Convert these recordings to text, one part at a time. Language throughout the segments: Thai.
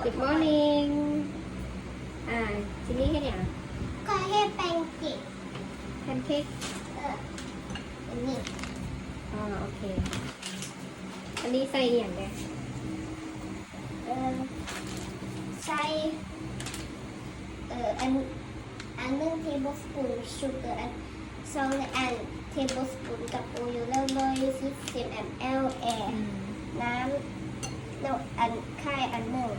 Good morning ทีนี้ให้เนี่ย ก็ให้แป้งจิบ แพนเค้ก อันนี้ โอเค อันนี้ใส่อย่างไร ใส่อัน1 tablespoon sugar อัน2อัน tablespoon กับโอยูแล้ว110 ml น้ำอันไข่อันหนึ่ง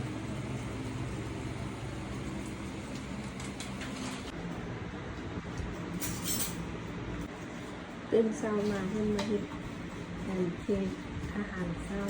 ตื่นเช้ามาเพิ่งมาเห็นแพนเค้กอาหารเช้า